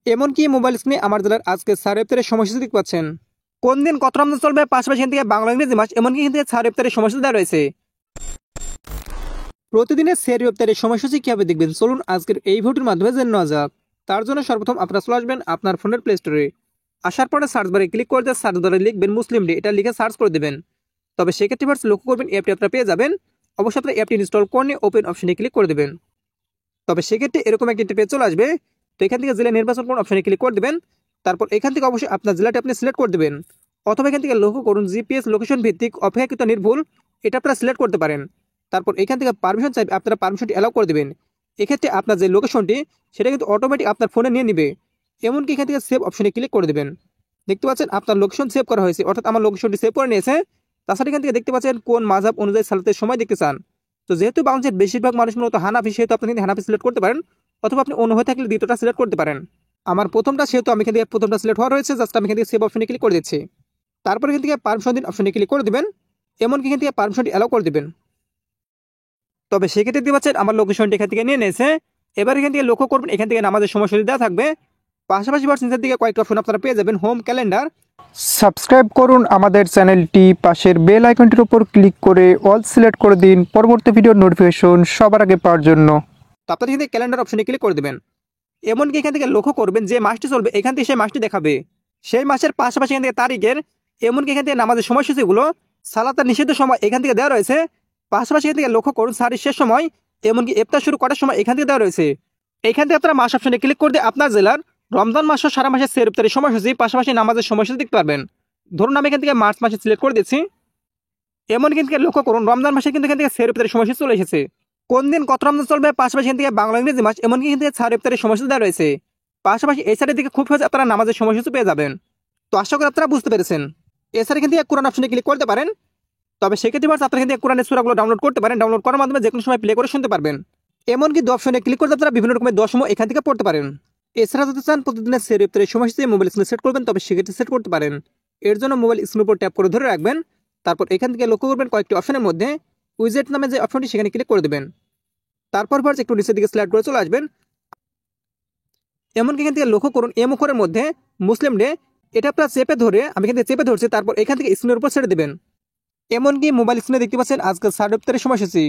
এমনকি মোবাইল স্ক্রিনে আমার জেলার আজকে 4 ইফতারের সময়সূচি দেখতে পাচ্ছেন। কোন দিন কত রমজান চলবে, পাশাপাশি এখান থেকে বাংলা ইংরেজি মাস এমনকি এখান থেকে 4 ইফতারের সময়সূচি দেওয়া রয়েছে। প্রতিদিনের সেহরি ইফতারের সময়সূচি কিভাবে দেখবেন চলুন আজকের এই ভিডিওর মাধ্যমে জেনে নেওয়া যাক। তার জন্য সর্বপ্রথম আপনারা চলে আসবেন আপনার ফোনের প্লে স্টোরে। আসার পরে সার্চ বারে ক্লিক করে সার্চ বারে লিখবেন মুসলিম ডে, এটা লিখে সার্চ করে দেবেন। তবে সেক্ষেত্রে ফার্স্ট লক্ষ্য করবেন অ্যাপটি আপনারা পেয়ে যাবেন। অবশ্যই আপনারা অ্যাপটি ইনস্টল করে নিয়ে ওপেন অপশনে ক্লিক করে দেবেন। তবে সেক্ষেত্রে এরকম একটি পেজ চলে আসবে। তো এখান থেকে জেলা নির্বাচন করুন অপশনে ক্লিক করে দেবেন। তারপর এখান থেকে অবশ্যই আপনার জেলাটি আপনি সিলেক্ট করে দেবেন। অথবা এখান থেকে লক্ষ্য করুন জিপিএস লোকেশন ভিত্তিক অপেক্ষাকৃত নির্ভুল, এটা আপনারা সিলেক্ট করতে পারেন। তারপর এখান থেকে পারমিশন চাইবে, আপনারা পারমিশনটি অ্যালাউ করে দেবেন। এক্ষেত্রে আপনার যে লোকেশনটি সেটা কিন্তু অটোমেটিক আপনার ফোনে নিয়ে নিবে। এমনকি এখান থেকে সেভ অপশনে ক্লিক করে দেবেন। দেখতে পাচ্ছেন আপনার লোকেশন সেভ করা হয়েছে, অর্থাৎ আমার লোকেশনটি সেভ করে নিয়েছে। তাছাড়া এখান থেকে দেখতে পাচ্ছেন কোন মাযহাব অনুযায়ী সালাতের সময় দেখতে চান। তো যেহেতু বাংলাদেশের বেশিরভাগ মানুষ মূলত হানাফি, সেহেতু আপনি কিন্তু হানাফি সিলেক্ট করতে পারেন। অথবা আপনি অন্য হয়ে থাকলে দ্বিতীয়টা সিলেক্ট করতে পারেন। আমার প্রথমটা, সেহেতু আমি এখান থেকে প্রথমটা সিলেক্ট হওয়া রয়েছে, জাস্ট আমি এখান থেকে সেভ অপশনে ক্লিক করে দিচ্ছি। তারপর এখান থেকে পারমিশন দিন অপশনে ক্লিক করে দেবেন। এমনকি এখান থেকে পারমিশনটি অ্যালাউ করে দেবেন। তবে সেক্ষেত্রে দেখতে পাচ্ছেন আমার লোকেশনটি এখান থেকে নিয়ে নিয়েছে। এবার এখান থেকে লক্ষ্য করবেন এখান থেকে নামাজের সময়সূচি দেওয়া থাকবে। পাশাপাশি নিচের দিকে কয়েকটা অপশন আপনারা পেয়ে যাবেন, হোম, ক্যালেন্ডার। সাবস্ক্রাইব করুন আমাদের চ্যানেলটি, পাশের বেল আইকনটির উপর ক্লিক করে অল সিলেক্ট করে দিন পরবর্তী ভিডিওর নোটিফিকেশন সবার আগে পাওয়ার জন্য। তো আপনারা এখান থেকে ক্যালেন্ডার অপশনে ক্লিক করে দেবেন। এমনকি এখান থেকে লক্ষ্য করবেন যে মাসটি চলবে এখান থেকে সেই মাসটি দেখাবে। সেই মাসের পাশাপাশি এখান থেকে তারিখের, এমনকি এখান থেকে নামাজের সময়সূচিগুলো, সালাতের নিষিদ্ধ সময় এখান থেকে দেওয়া রয়েছে। পাশাপাশি এখান থেকে লক্ষ্য করুন সারির শেষ সময়, এমনকি ইফতার শুরু করার সময় এখান থেকে দেওয়া রয়েছে। এখান থেকে আপনারা মাস অপশনে ক্লিক করে দিয়ে আপনার জেলার রমজান মাস সারা মাসের সেহরি ইফতারের সময়সূচি, পাশাপাশি নামাজের সময়সূচি দেখতে পারবেন। ধরুন আমি এখান থেকে মার্চ মাসে সিলেক্ট করে দিচ্ছি। এমন কিন্তু লক্ষ্য করুন রমজান মাসে কিন্তু এখান থেকে সেহরি ইফতারের সময়সূচি চলে এসেছে। কোন দিন কত রমজান চলবে, পাশাপাশি এখান থেকে বাংলা ইংরেজি মাস এমনকি এখান থেকে সেহরি ইফতারের সময়সূচি দেওয়া রয়েছে। পাশাপাশি এই সাইডের দিকে খুব সহজে আপনারা নামাজের সময়সূচি পেয়ে যাবেন। তো আশা করি আপনারা বুঝতে পেরেছেন। এছাড়া এখান থেকে কোরআন অপশনে ক্লিক করতে পারেন। তবে সেক্ষেত্রে আপনারা এখান থেকে কোরআনের সূরাগুলো ডাউনলোড করতে পারেন। ডাউনলোড করার মাধ্যমে যে কোনো সময় প্লে করে শুনতে পারবেন। এমনকি অপশনে ক্লিক করতে আপনারা বিভিন্ন রকমের দশমও এখান থেকে পড়তে পারেন। এছাড়া যদি চান প্রতিদিনের সেহরি ইফতারের সময়সূচি মোবাইল স্ক্রিনে সেট করবেন, তবে সেক্ষেত্রে সেট করতে পারেন। এর জন্য মোবাইল স্ক্রিনের উপর ট্যাপ করে ধরে রাখবেন। তারপর এখান থেকে লক্ষ্য করবেন কয়েকটি অপশনের মধ্যে উইজেট নামে যে অপশনটি, সেখানে ক্লিক করে দেবেন। তারপর একটু নিচের দিকে স্লাইড করে চলে আসবেন। এমনকি এখান থেকে লক্ষ্য করুন এম অক্ষরের মধ্যে মুসলিম ডে, এটা আপনারা চেপে ধরে, আমি এখান থেকে চেপে ধরছি, তারপর এখান থেকে স্ক্রিনের উপর ছেড়ে দেবেন। এমনকি মোবাইল স্ক্রিনে দেখতে পাচ্ছেন আজকে 4 ইফতারের সময়সূচি।